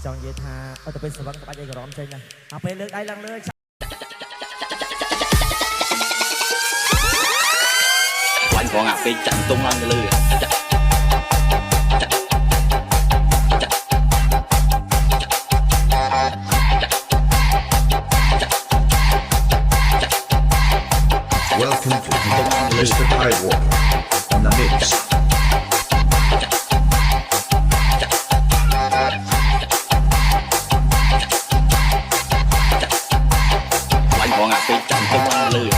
จองเยธาเอาแต่เป็นสวัสดิ์กับอาจารย์กร้อมใจนะเอาไปเลือกได้ลังเลยวันของไปจันตรงลังเลย Welcome to Mr. Tidewalker on the mix. วันของไปจันตรงลังเลย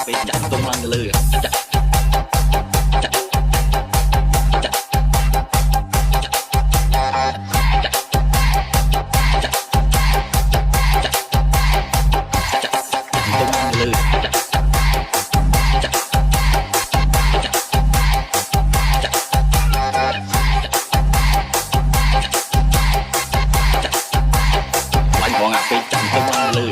ไปจันตรงลังเลยวันของไปจันตรงลังเลย